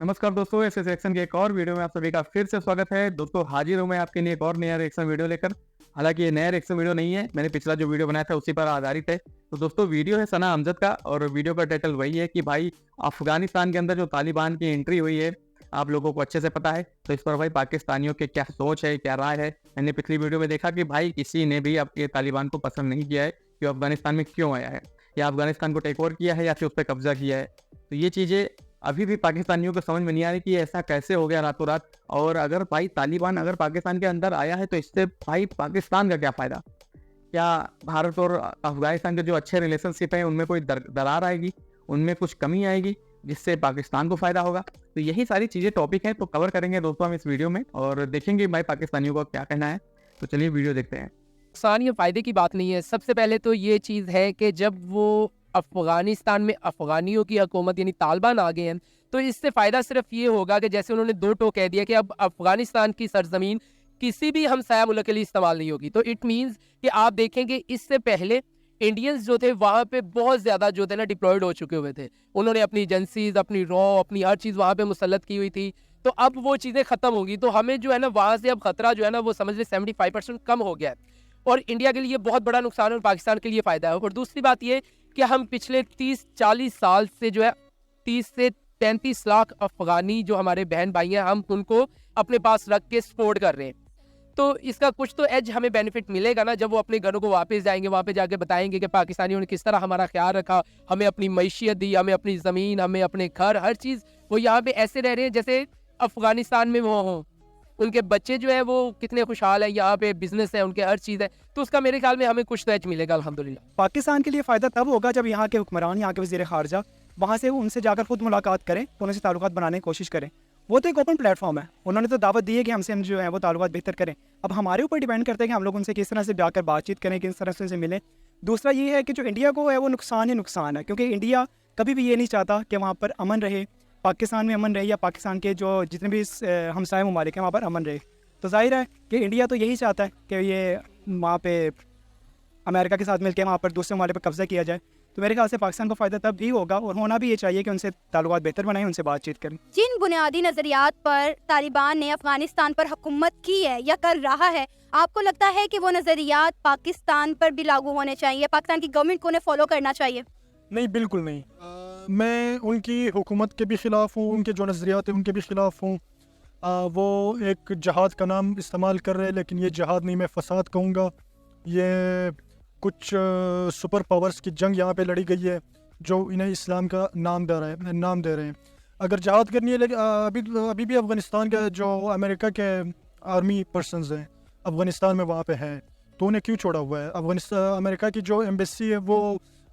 नमस्कार दोस्तों, ऐसे सेक्शन के एक और वीडियो में आप सभी का फिर से स्वागत है। दोस्तों हाजिर हूँ मैं आपके लिए एक और नया रिएक्शन वीडियो लेकर। हालांकि ये नया रिएक्शन वीडियो नहीं है, मैंने पिछला जो वीडियो बनाया था उसी पर आधारित है। तो दोस्तों वीडियो है सना अमजद का और वीडियो का टाइटल वही है कि भाई अफगानिस्तान के अंदर जो तालिबान की एंट्री हुई है, आप लोगों को अच्छे से पता है। तो इस पर भाई पाकिस्तानियों की क्या सोच है, क्या राय है। मैंने पिछली वीडियो में देखा कि भाई किसी ने भी अब ये तालिबान को पसंद नहीं किया है कि वो अफगानिस्तान में क्यों आया है, या अफगानिस्तान को टेक ओवर किया है या फिर उस पर कब्जा किया है। तो ये चीज़ें अभी भी पाकिस्तानियों को समझ में नहीं आ रही कि ऐसा कैसे हो गया रातों रात। और अगर भाई तालिबान अगर पाकिस्तान के अंदर आया है तो इससे भाई पाकिस्तान का क्या फ़ायदा? क्या भारत और अफ़गानिस्तान के जो अच्छे रिलेशनशिप हैं उनमें कोई दरार आएगी? उनमें कुछ कमी आएगी जिससे पाकिस्तान को फ़ायदा होगा? तो यही सारी चीज़ें टॉपिक हैं, तो कवर करेंगे दोस्तों हम इस वीडियो में और देखेंगे भाई पाकिस्तानियों का क्या कहना है। तो चलिए वीडियो देखते हैं। नुकसान या फ़ायदे की बात नहीं है। सबसे पहले तो ये चीज़ है कि जब वो अफ़गानिस्तान में अफ़गानियों की हुकूमत यानी तालिबान आ गए हैं, तो इससे फ़ायदा सिर्फ ये होगा कि जैसे उन्होंने दो टोक कह दिया कि अब अफ़गानिस्तान की सरज़मीन किसी भी हमसाया मुल्क के लिए इस्तेमाल नहीं होगी। तो इट मीन्स कि आप देखेंगे इससे पहले इंडियंस जो थे वहाँ पे बहुत ज़्यादा जो थे ना डिप्लॉयड हो चुके हुए थे। उन्होंने अपनी एजेंसीज़, अपनी अपनी हर चीज़ वहाँ पे मुसल्लत की हुई थी। तो अब वो चीज़ें ख़त्म होंगी, तो हमें जो है ना वहाँ से अब ख़तरा जो है ना वो समझ लें 75% कम हो गया है। और इंडिया के लिए बहुत बड़ा नुकसान है और पाकिस्तान के लिए फ़ायदा है। और दूसरी बात ये कि हम पिछले 30-40 साल से जो है 30 से 35 लाख अफ़गानी जो हमारे बहन भाई हैं, हम उनको अपने पास रख के सपोर्ट कर रहे हैं। तो इसका कुछ तो एज हमें बेनिफिट मिलेगा ना, जब वो अपने घरों को वापस जाएंगे, वहाँ पे जाके बताएंगे कि पाकिस्तानियों ने किस तरह हमारा ख्याल रखा, हमें अपनी मैशियत दी, हमें अपनी ज़मीन, हमें अपने घर, हर चीज़। वो यहाँ पे ऐसे रह रहे हैं जैसे अफ़गानिस्तान में वो हों। उनके बच्चे जो है वो कितने खुशहाल है, यहाँ पे बिजनेस है उनके, हर चीज़ है। तो उसका मेरे ख्याल में हमें कुछ तो एज मिलेगा अल्हम्दुलिल्लाह। पाकिस्तान के लिए फ़ायदा तब होगा जब यहाँ के हुक्मरान, यहाँ के वज़ीर ख़ारजा वहाँ से उनसे जाकर खुद मुलाकात करें, उनसे ताल्लुकात बनाने की कोशिश करें। वो तो एक ओपन प्लेटफॉर्म है, उन्होंने तो दावत दी है कि हमसे हम जो है वो ताल्लुकात बेहतर करें। अब हमारे ऊपर डिपेंड करता है कि हम लोग उनसे किस तरह से जाकर बातचीत करें, किस तरह से उनसे मिलें। दूसरा ये है कि जो इंडिया को है वो नुकसान ही नुकसान है, क्योंकि इंडिया कभी भी ये नहीं चाहता कि वहाँ पर अमन रहे, पाकिस्तान में अमन रहे या पाकिस्तान के जो जितने भी हमसाए ममालिक हैं वहाँ पर अमन रहे। तो जाहिर है कि इंडिया तो यही चाहता है कि ये वहाँ पे अमेरिका के साथ मिलकर वहाँ पर दूसरे ममालिक पर कब्ज़ा किया जाए। तो मेरे ख्याल से पाकिस्तान को फ़ायदा तब भी होगा और होना भी ये चाहिए कि उनसे ताल्लुकात बेहतर बनाएं, उनसे बातचीत करें। जिन बुनियादी नजरियात पर तालिबान ने अफगानिस्तान पर हुकूमत की है या कर रहा है, आपको लगता है कि वो नजरियात पाकिस्तान पर भी लागू होने चाहिए, पाकिस्तान की गवर्नमेंट को उन्हें फॉलो करना चाहिए? नहीं, बिल्कुल नहीं। मैं उनकी हुकूमत के भी ख़िलाफ़ हूँ, उनके जो नज़रियात हैं उनके भी ख़िलाफ़ हूँ। वो एक जहाद का नाम इस्तेमाल कर रहे हैं, लेकिन ये जहाद नहीं, मैं फ़साद कहूँगा। ये कुछ सुपर पावर्स की जंग यहाँ पे लड़ी गई है जो इन्हें इस्लाम का नाम दे रहे हैं। अगर जहाद करनी है, लेकिन अभी भी अफ़गानिस्तान के जो अमेरिका के आर्मी पर्सनस हैं अफ़गानिस्तान में वहाँ पे हैं, तो उन्हें क्यों छोड़ा हुआ है? अफ़गानिस्तान अमेरिका की जो एम्बेसी है वो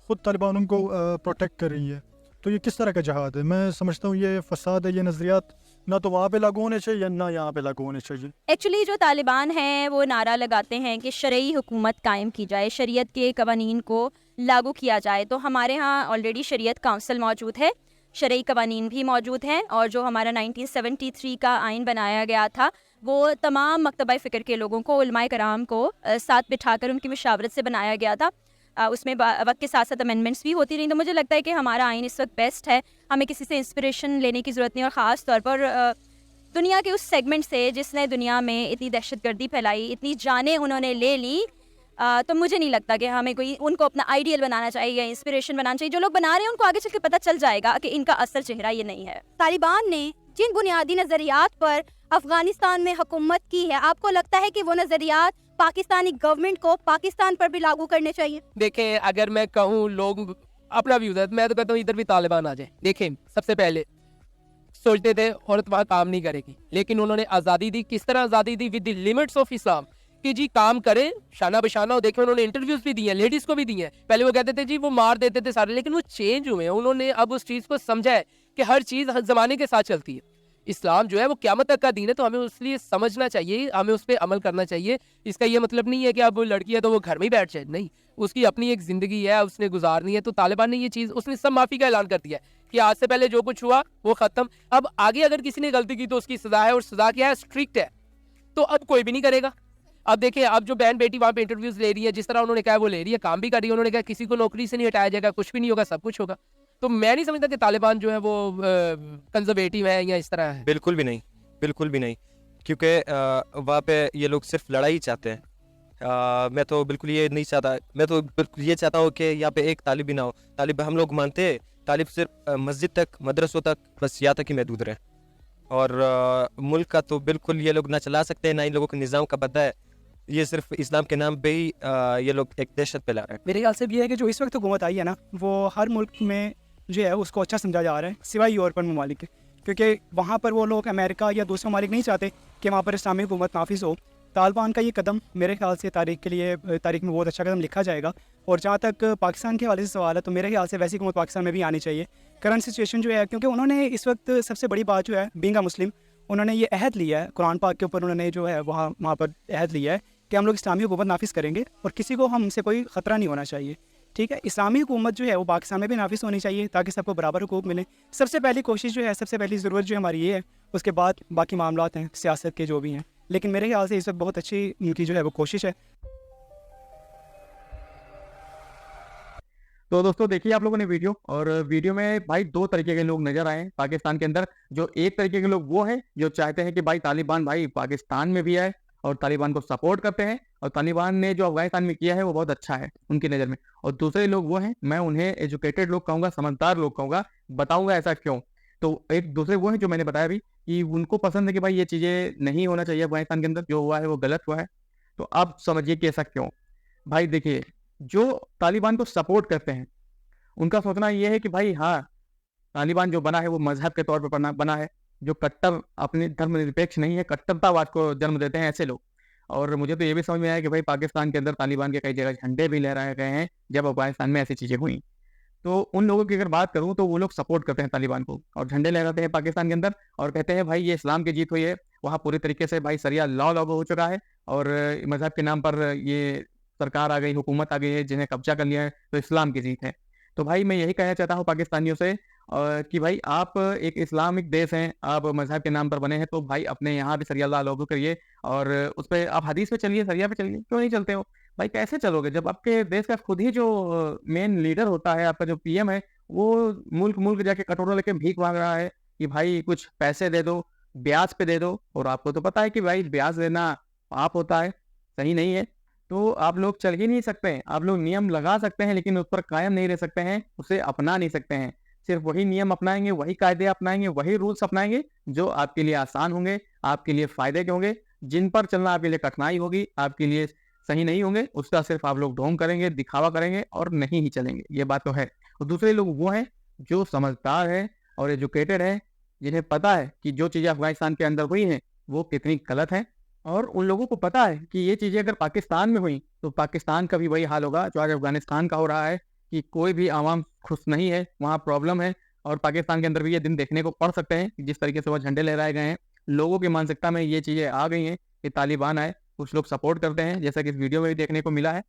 ख़ुद तालिबान उनको प्रोटेक्ट कर रही है। तो ये किस तरह का जहाद है? मैं समझता हूँ ये फ़साद है। ये नज़रियात ना तो वहाँ पे लागू होने चाहिए या ना यहाँ पे लागू होने चाहिए। एक्चुअली जो तालिबान हैं वो नारा लगाते हैं कि शरई हुकूमत कायम की जाए, शरीयत के कवानीन को लागू किया जाए। तो हमारे यहाँ ऑलरेडी शरीयत काउंसिल मौजूद है, शरई कवानीन भी मौजूद हैं, और जो हमारा 1973 का आइन बनाया गया था वो तमाम मकतबा फ़िक्र के लोगों को, उलमाए कराम को साथ बिठाकर उनकी मशावरत से बनाया गया था। उसमें वक्त के साथ साथ अमेंडमेंट्स भी होती रही। तो मुझे लगता है कि हमारा आइन इस वक्त बेस्ट है, हमें किसी से इंस्पिरेशन लेने की ज़रूरत नहीं। और ख़ास तौर पर दुनिया के उस सेगमेंट से जिसने दुनिया में इतनी दहशतगर्दी फैलाई, इतनी जानें उन्होंने ले ली, तो मुझे नहीं लगता कि हमें कोई उनको अपना आइडियल बनाना चाहिए या इंस्पिरेशन बनाना चाहिए। जो लोग बना रहे हैं उनको आगे चल के पता चल जाएगा कि इनका असल चेहरा ये नहीं है। तालिबान ने जिन बुनियादी नज़रियात पर अफगानिस्तान में हुकूमत की है, आपको लगता है कि वो नज़रियात पाकिस्तानी गवर्नमेंट को पाकिस्तान पर भी लागू करने चाहिए? देखें, अगर मैं कहूँ, लोग अपना व्यू है, मैं तो कहता हूँ इधर भी तालिबान आ जाए। देखें, सबसे पहले सोचते थे औरत वहाँ काम नहीं करेगी, लेकिन उन्होंने आज़ादी दी। किस तरह आज़ादी दी? With the limits of Islam, कि जी काम करे, शाना बशाना हो। देखें, उन्होंने इंटरव्यूज भी दिए हैं, लेडीज को भी दिए हैं। पहले वो कहते थे जी वो मार देते थे सारे, लेकिन वो चेंज हुए हैं। उन्होंने अब उस चीज़ को समझा है कि हर चीज़ हर ज़माने के साथ चलती है। इस्लाम जो है वो क़यामत तक का दीन है, तो हमें इसलिए समझना चाहिए, हमें उस पर अमल करना चाहिए। इसका ये मतलब नहीं है कि अब वो लड़की है तो वो घर में ही बैठ जाए, नहीं, उसकी अपनी एक ज़िंदगी है, उसने गुजारनी है। तो तालिबान ने ये चीज़, उसने सब माफ़ी का ऐलान कर दिया है कि आज से पहले जो कुछ हुआ वो ख़त्म। अब आगे अगर किसी ने गलती की तो उसकी सज़ा है, और सज़ा क्या है? स्ट्रिक्ट है। तो अब कोई भी नहीं करेगा। अब देखिए, अब जो बहन बेटी वहाँ पे इंटरव्यूज ले रही है, जिस तरह उन्होंने कहा वो ले रही है, काम भी कर रही है। उन्होंने कहा किसी को नौकरी से नहीं हटाया जाएगा, कुछ भी नहीं होगा, सब कुछ होगा। तो मैं नहीं समझता कि तालिबान जो है वो कंजर्वेटिव है या इस तरह है। बिल्कुल भी नहीं, बिल्कुल भी नहीं, क्योंकि वहाँ पे ये लोग सिर्फ लड़ाई चाहते हैं। मैं तो बिल्कुल ये नहीं चाहता, मैं तो बिल्कुल ये चाहता हूँ कि यहाँ पे एक तालिब भी ना हो। तालिब हम लोग मानते हैं, तालिब सिर्फ मस्जिद तक, मदरसों तक, बस यहाँ तक ही महदूद रहे। और मुल्क का तो बिल्कुल ये लोग ना चला सकते हैं, ना इन लोगों को निज़ाम का पता है। ये सिर्फ इस्लाम के नाम पे ही ये लोग एक दहशत फैला रहे हैं। मेरे ख्याल से भी है कि जो इस वक्त हुकूमत आई है ना, वो हर मुल्क में जो है उसको अच्छा समझा जा रहा है, सिवाय यूरोपन ममालिक के, क्योंकि वहाँ पर वो लोग अमेरिका या दूसरे ममालिक नहीं चाहते कि वहाँ पर इस्लामी हुकूमत नाफिज हो। तालिबान का ये कदम मेरे ख्याल से तारीख में बहुत अच्छा कदम लिखा जाएगा। और जहाँ तक पाकिस्तान के हवाले से सवाल है, तो मेरे ख्याल से वैसी हुकूमत पाकिस्तान में भी आनी चाहिए। करंट सिचुएशन जो है, क्योंकि उन्होंने इस वक्त सबसे बड़ी बात जो है, बीइंग अ मुस्लिम, उन्होंने ये अहद लिया है कुरान पाक के ऊपर, उन्होंने जो है वहाँ पर अहद लिया है कि हम लोग इस्लामी हुकूमत नाफिज करेंगे और किसी को हमसे कोई ख़तरा नहीं होना चाहिए। ठीक है, इस्लामी हुकूमत जो है वो पाकिस्तान में भी नाफिज होनी चाहिए ताकि सबको बराबर हुकूक मिले। सबसे पहली कोशिश जो है, सबसे पहली ज़रूरत जो हमारी ये है, उसके बाद बाकी मामलात हैं सियासत के जो भी हैं। लेकिन मेरे ख्याल से इस वक्त बहुत अच्छी उनकी जो है वो कोशिश है। तो दोस्तों देखिए आप लोगों ने वीडियो, और वीडियो में भाई दो तरीके के लोग नजर आए हैं पाकिस्तान के अंदर। जो एक तरीके के लोग वो हैं जो चाहते हैं कि भाई तालिबान भाई पाकिस्तान में भी आए और तालिबान को सपोर्ट करते हैं, और तालिबान ने जो अफगानिस्तान में किया है वो बहुत अच्छा है उनकी नज़र में। और दूसरे लोग वो हैं, मैं उन्हें एजुकेटेड लोग कहूँगा, समझदार लोग कहूँगा, बताऊँगा ऐसा क्यों। तो एक दूसरे वो हैं जो मैंने बताया भी कि उनको पसंद है कि भाई ये चीज़ें नहीं होना चाहिए अफगानिस्तान के अंदर, जो हुआ है वो गलत हुआ है। तो आप समझिए कि ऐसा क्यों। भाई देखिए, जो तालिबान को सपोर्ट करते हैं उनका सोचना ये है कि भाई हाँ, तालिबान जो बना है वो मजहब के तौर पर बना है, जो कट्टर अपने धर्मनिरपेक्ष नहीं है, कट्टरतावाद को जन्म देते हैं ऐसे लोग। और मुझे तो ये भी समझ में आया कि भाई पाकिस्तान के अंदर तालिबान के कई जगह झंडे भी लहराए गए हैं जब अफगानिस्तान में ऐसी चीज़ें हुई। तो उन लोगों की अगर बात करूं तो वो लोग सपोर्ट करते हैं तालिबान को और झंडे लहराते हैं पाकिस्तान के अंदर और कहते हैं भाई ये इस्लाम की जीत हुई है, वहाँ पूरी तरीके से भाई सरिया लॉ लागू हो चुका है और मजहब के नाम पर ये सरकार आ गई, हुकूमत आ गई है जिन्हें कब्जा कर लिया है, तो इस्लाम की जीत है। तो भाई मैं यही कहना चाहता हूँ पाकिस्तानियों से कि भाई आप एक इस्लामिक देश हैं, आप मजहब के नाम पर बने हैं, तो भाई अपने यहाँ भी सरिया लॉ लागू करिए और उस पर आप हदीस पे चलिए, सरिया पे चलिए, क्यों नहीं चलते हो भाई? कैसे चलोगे जब आपके देश का खुद ही जो मेन लीडर होता है, आपका जो पीएम है, वो मुल्क मुल्क जाके कटोरा लेके भीख मांग रहा है कि भाई कुछ पैसे दे दो, ब्याज पे दे दो। और आपको तो पता है कि भाई ब्याज देना पाप होता है, सही नहीं है। तो आप लोग चल ही नहीं सकते हैं, आप लोग नियम लगा सकते हैं लेकिन उस पर कायम नहीं रह सकते हैं, उसे अपना नहीं सकते हैं। सिर्फ वही नियम अपनाएंगे, वही कायदे अपनाएंगे, वही रूल्स अपनाएंगे जो आपके लिए आसान होंगे, आपके लिए फायदे के होंगे। जिन पर चलना आपके लिए कठिनाई होगी, आपके लिए सही नहीं होंगे, उसका सिर्फ आप लोग ढोंग करेंगे, दिखावा करेंगे और नहीं ही चलेंगे। ये बात तो है। और दूसरे लोग वो हैं जो समझदार है और एजुकेटेड है, जिन्हें पता है कि जो चीज़ें अफगानिस्तान के अंदर हुई हैं वो कितनी गलत है, और उन लोगों को पता है कि ये चीज़ें अगर पाकिस्तान में हुई तो पाकिस्तान का भी वही हाल होगा जो आज अफगानिस्तान का हो रहा है, कि कोई भी आवाम खुश नहीं है, वहाँ प्रॉब्लम है। और पाकिस्तान के अंदर भी ये दिन देखने को पड़ सकते हैं कि जिस तरीके से वह झंडे लहराए गए हैं, लोगों की मानसिकता में ये चीज़ें आ गई हैं कि तालिबान आए, कुछ लोग सपोर्ट करते हैं, जैसा कि इस वीडियो में भी देखने को मिला है।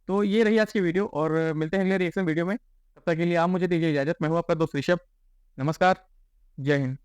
तो ये रही आज की वीडियो और मिलते हैं अगले रिएक्शन वीडियो में। तब तक के लिए आप मुझे दीजिए इजाज़त। मैं हूँ आपका दोस्त ऋषभ। नमस्कार, जय हिंद।